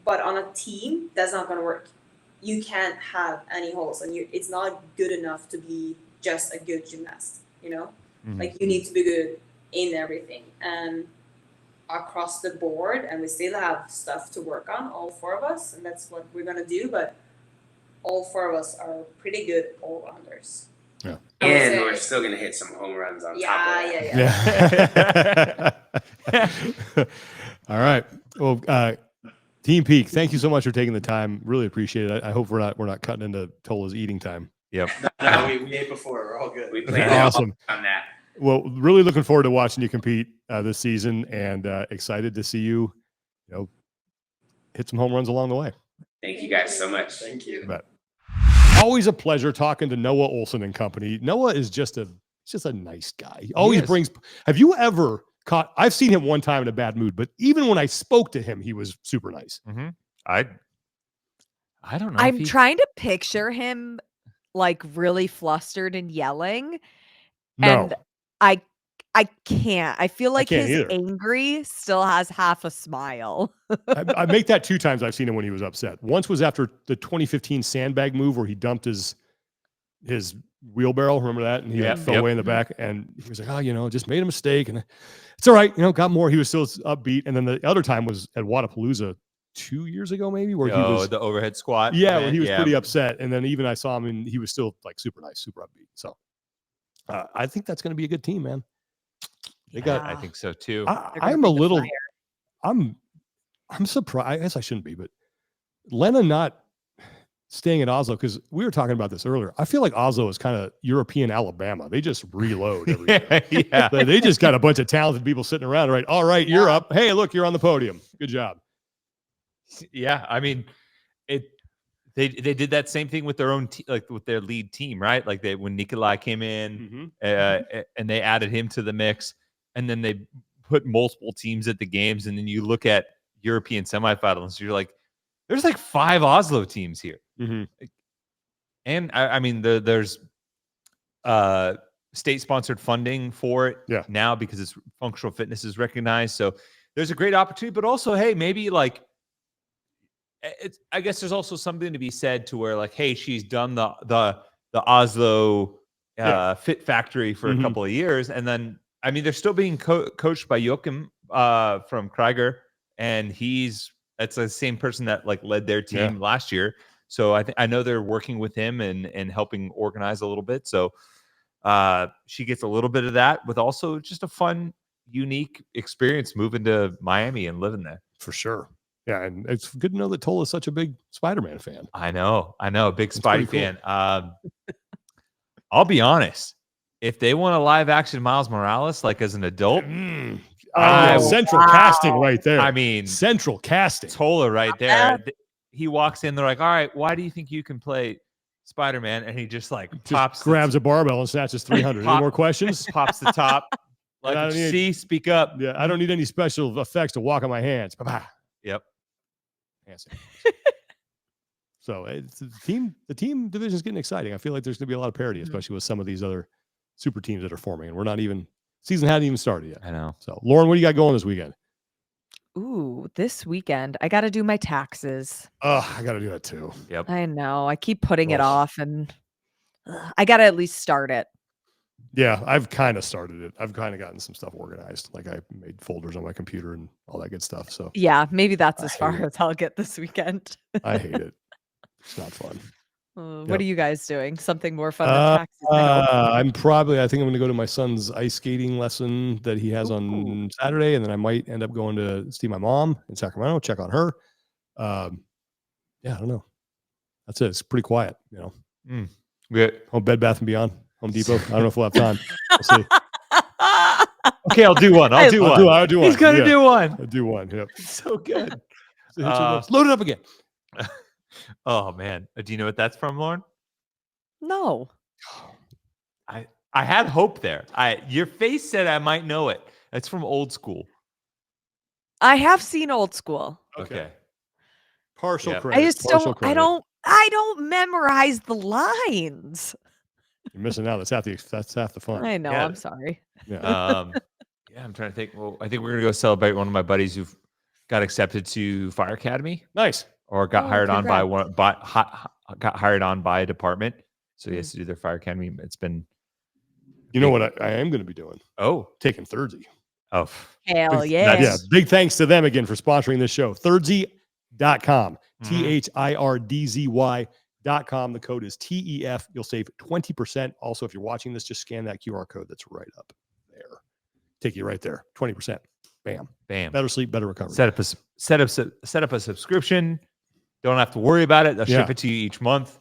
But on a team, that's not going to work. You can't have any holes, and it's not good enough to be just a good gymnast, you know? Like you need to be good in everything and across the board, and we still have stuff to work on, all 4 of us, and that's what we're going to do, but all 4 of us are pretty good all-rounders. Yeah. And we're still going to hit some home runs on top of that. Yeah. All right. Well, Team Peak, thank you so much for taking the time. Really appreciate it. I hope we're not cutting into Tola's eating time. Yep. No, we ate before. We're all good. We played awesome on that. Well, really looking forward to watching you compete this season, and excited to see you, hit some home runs along the way. Thank you guys so much. Thank you. But always a pleasure talking to Noah Ohlsen and company. Noah is just a nice guy. He always brings. Have you ever caught? I've seen him one time in a bad mood, but even when I spoke to him, he was super nice. I don't know. I'm trying to picture him like really flustered and yelling. No. And I can't. I feel like his either. angry still has half a smile. I make that 2 times I've seen him when he was upset. Once was after the 2015 sandbag move where he dumped his wheelbarrow. Remember that? And he fell away in the back. And he was like, just made a mistake. And it's all right. Got more. He was still upbeat. And then the other time was at Wadapalooza 2 years ago, maybe, where he was the overhead squat. Yeah, where he was pretty upset. And then even I saw him and he was still like super nice, super upbeat. So I think that's going to be a good team, man. I think so too. I'm surprised. I guess I shouldn't be, but Lena not staying at Oslo, because we were talking about this earlier. I feel like Oslo is kind of European Alabama. They just reload every year. They just got a bunch of talented people sitting around. Right. All right. You're up. Hey, look, you're on the podium. Good job. Yeah. I mean, they did that same thing with their own like with their lead team, right? Like when Nikolai came in and they added him to the mix, and then they put multiple teams at the games, and then you look at European semifinals, you're like, there's like 5 Oslo teams here. And I mean, there's state-sponsored funding for it now because it's functional fitness is recognized. So there's a great opportunity, but also, hey, maybe like I guess there's also something to be said to where like, hey, she's done the Oslo Fit Factory for a couple of years, and then I mean they're still being coached by Joachim from Krieger, and that's the same person that like led their team last year. So I know they're working with him and helping organize a little bit. So she gets a little bit of that, with also just a fun, unique experience moving to Miami and living there. For sure. Yeah, and it's good to know that Tola is such a big Spider-Man fan. I know, big Spidey fan. I'll be honest, if they want a live action Miles Morales, like as an adult, central casting right there. I mean, central casting. Tola right there. He walks in, they're like, all right, why do you think you can play Spider-Man? And he just like grabs a barbell and snatches 300. Any more questions? Pops the top. Like, speak up. Yeah, I don't need any special effects to walk on my hands. Yep. So the team division is getting exciting. I feel like there's going to be a lot of parity, especially with some of these other super teams that are forming. And season hadn't even started yet. I know. So, Lauren, what do you got going this weekend? Ooh, this weekend I got to do my taxes. Oh, I got to do that too. Yep. I know. I keep putting it off, and I got to at least start it. Yeah, I've kind of started it. I've kind of gotten some stuff organized. Like I made folders on my computer and all that good stuff. So yeah, maybe that's as far as I'll get this weekend. I hate it. It's not fun. What are you guys doing? Something more fun than taxes? I think I'm going to go to my son's ice skating lesson that he has on Saturday, and then I might end up going to see my mom in Sacramento, check on her. Yeah, I don't know. That's it. It's pretty quiet, Home Bed Bath and Beyond, Home Depot. I don't know if we'll have time. We'll see. Okay, I'll do one. I'll do one. I'll do one. He's gonna do one. I'll do one. Yep. It's so good. Load it up again. Oh man, do you know what that's from, Lauren? No. I had hope there. Your face said I might know it. That's from Old School. I have seen Old School. Okay. Partial Yep. credit. I just partial don't. credit. I don't memorize the lines. You're missing out. That's half the fun. I know. Yeah. I'm sorry. Yeah. Yeah, I'm trying to think. Well, I think we're gonna go celebrate one of my buddies who got accepted to Fire Academy. Nice. Or got hired on by congrats. got hired on by a department. So he has to do their Fire Academy. It's been. You know what I am going to be doing? Oh, taking Thirdsy. Oh, hell yeah. Yeah. Big thanks to them again for sponsoring this show. Thirdsy.com. THIRDZY.com. The code is TEF. You'll save 20%. Also, if you're watching this, just scan that QR code that's right up there. Take you right there. 20%. Bam. Bam. Better sleep, better recovery. Set up a subscription. Don't have to worry about it. They'll ship it to you each month.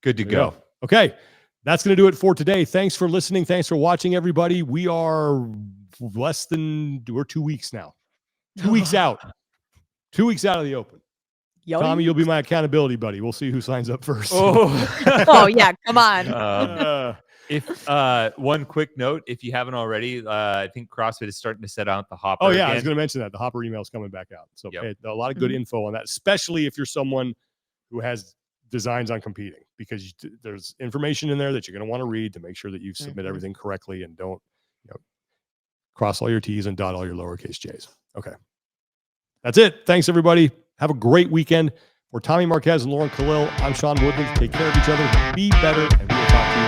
Good to go. Okay. That's going to do it for today. Thanks for listening. Thanks for watching, everybody. We are we're 2 weeks now. 2 weeks out. 2 weeks out of the Open. Tommy, you'll be my accountability buddy. We'll see who signs up first. Oh yeah, come on. If one quick note, if you haven't already, I think CrossFit is starting to set out the hopper. Oh yeah, again. I was going to mention that the hopper email is coming back out. So Yep. a lot of good info on that, especially if you're someone who has designs on competing, because there's information in there that you're going to want to read to make sure that you submit everything correctly and don't cross all your T's and dot all your lowercase J's. Okay. That's it. Thanks, everybody. Have a great weekend. For Tommy Marquez and Lauren Khalil, I'm Sean Woodland. Take care of each other. Be better, and we will talk to you